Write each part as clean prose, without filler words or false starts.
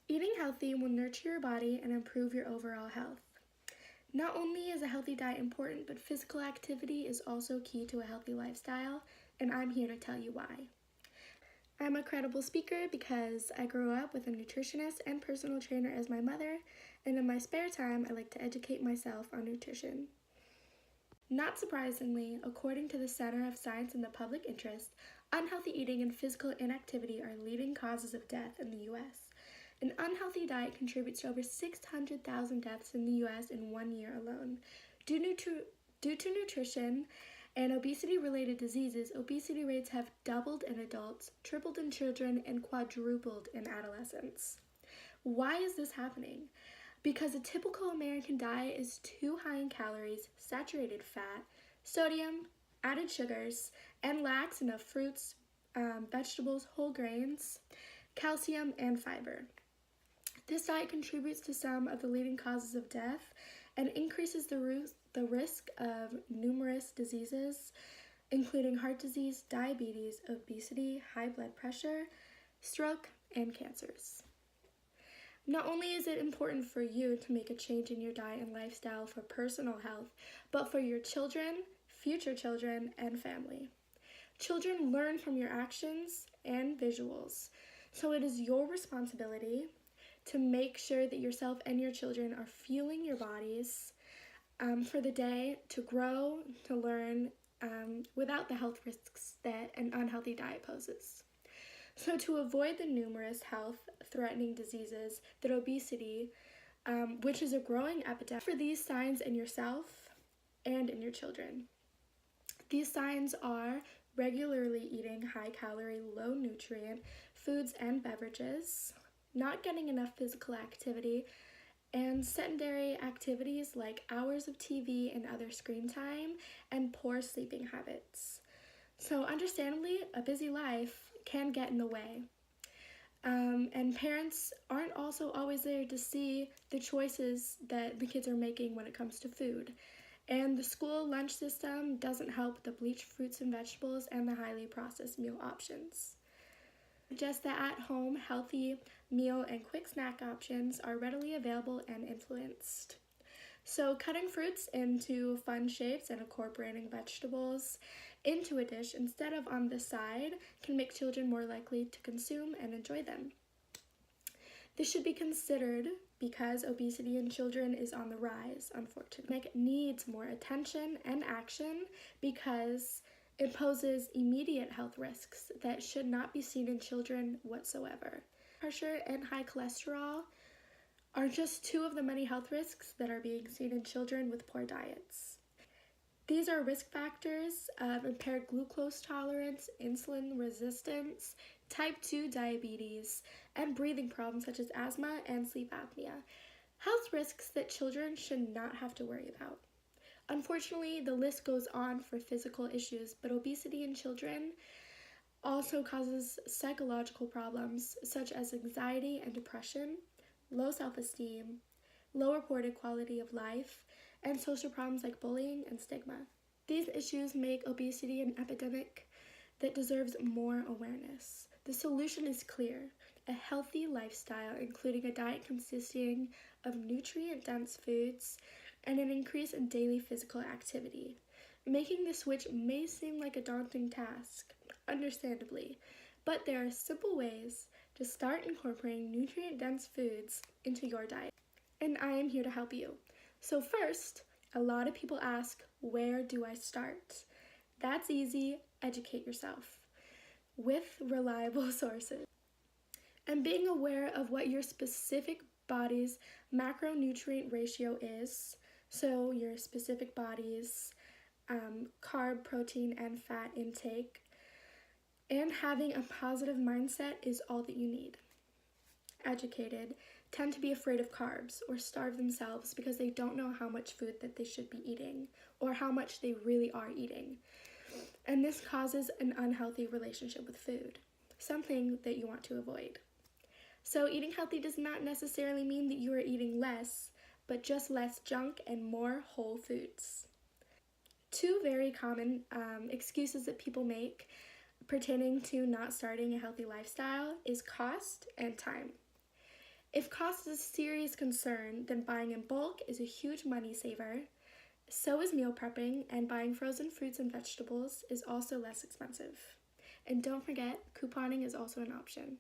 Eating healthy will nurture your body and improve your overall health. Not only is a healthy diet important, but physical activity is also key to a healthy lifestyle, and I'm here to tell you why. I'm a credible speaker because I grew up with a nutritionist and personal trainer as my mother, and in my spare time, I like to educate myself on nutrition. Not surprisingly, according to the Center of Science and the Public Interest, unhealthy eating and physical inactivity are leading causes of death in the U.S. An unhealthy diet contributes to over 600,000 deaths in the U.S. in 1 year alone. Due to nutrition and obesity-related diseases, obesity rates have doubled in adults, tripled in children, and quadrupled in adolescents. Why is this happening? Because a typical American diet is too high in calories, saturated fat, sodium, added sugars, and lacks enough fruits, vegetables, whole grains, calcium, and fiber. This diet contributes to some of the leading causes of death and increases the risk of numerous diseases, including heart disease, diabetes, obesity, high blood pressure, stroke, and cancers. Not only is it important for you to make a change in your diet and lifestyle for personal health, but for your children, future children, and family. Children learn from your actions and visuals, so it is your responsibility to make sure that yourself and your children are fueling your bodies for the day to grow, to learn, without the health risks that an unhealthy diet poses. So to avoid the numerous health-threatening diseases that obesity, which is a growing epidemic, for these signs in yourself and in your children. These signs are regularly eating high-calorie, low-nutrient foods and beverages, not getting enough physical activity, and sedentary activities like hours of TV and other screen time, and poor sleeping habits. So understandably, a busy life can get in the way. And parents aren't also always there to see the choices that the kids are making when it comes to food. And the school lunch system doesn't help the bleached fruits and vegetables and the highly processed meal options. Just that at-home healthy meal and quick snack options are readily available and influenced. So cutting fruits into fun shapes and incorporating vegetables into a dish instead of on the side can make children more likely to consume and enjoy them. This should be considered because obesity in children is on the rise, unfortunately. It needs more attention and action because it poses immediate health risks that should not be seen in children whatsoever. Pressure and high cholesterol are just two of the many health risks that are being seen in children with poor diets. These are risk factors of impaired glucose tolerance, insulin resistance, type 2 diabetes, and breathing problems such as asthma and sleep apnea. Health risks that children should not have to worry about. Unfortunately, the list goes on for physical issues, but obesity in children also causes psychological problems such as anxiety and depression, low self-esteem, low reported quality of life, and social problems like bullying and stigma. These issues make obesity an epidemic that deserves more awareness. The solution is clear: a healthy lifestyle, including a diet consisting of nutrient-dense foods and an increase in daily physical activity. Making the switch may seem like a daunting task, understandably, but there are simple ways to start incorporating nutrient-dense foods into your diet, and I am here to help you. So first, a lot of people ask, where do I start? That's easy. Educate yourself with reliable sources. And being aware of what your specific body's macronutrient ratio is, so your specific body's carb, protein, and fat intake, and having a positive mindset is all that you need. Educated tend to be afraid of carbs or starve themselves because they don't know how much food that they should be eating or how much they really are eating. And this causes an unhealthy relationship with food, something that you want to avoid. So eating healthy does not necessarily mean that you are eating less, but just less junk and more whole foods. Two very common excuses that people make pertaining to not starting a healthy lifestyle is cost and time. If cost is a serious concern, then buying in bulk is a huge money saver. So is meal prepping, and buying frozen fruits and vegetables is also less expensive. And don't forget, couponing is also an option.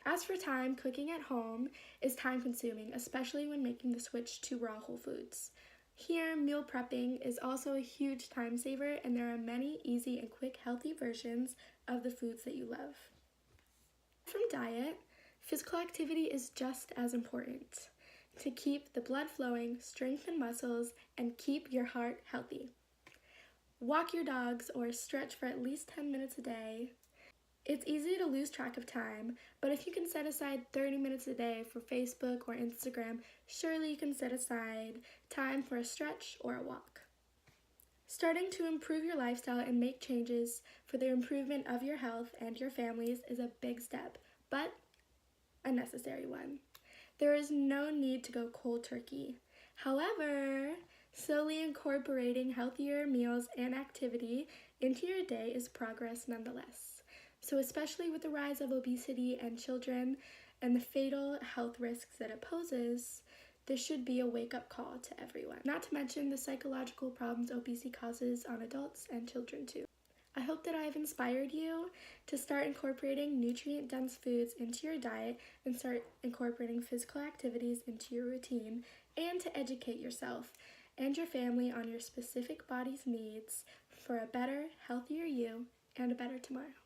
As for time, cooking at home is time consuming, especially when making the switch to raw whole foods. Here, meal prepping is also a huge time saver, and there are many easy and quick healthy versions of the foods that you love. From diet, physical activity is just as important to keep the blood flowing, strengthen muscles, and keep your heart healthy. Walk your dogs or stretch for at least 10 minutes a day. It's easy to lose track of time, but if you can set aside 30 minutes a day for Facebook or Instagram, surely you can set aside time for a stretch or a walk. Starting to improve your lifestyle and make changes for the improvement of your health and your family's is a big step, but a necessary one. There is no need to go cold turkey. However, slowly incorporating healthier meals and activity into your day is progress nonetheless. So especially with the rise of obesity and children and the fatal health risks that it poses, this should be a wake-up call to everyone. Not to mention the psychological problems obesity causes on adults and children too. I hope that I have inspired you to start incorporating nutrient-dense foods into your diet and start incorporating physical activities into your routine, and to educate yourself and your family on your specific body's needs for a better, healthier you and a better tomorrow.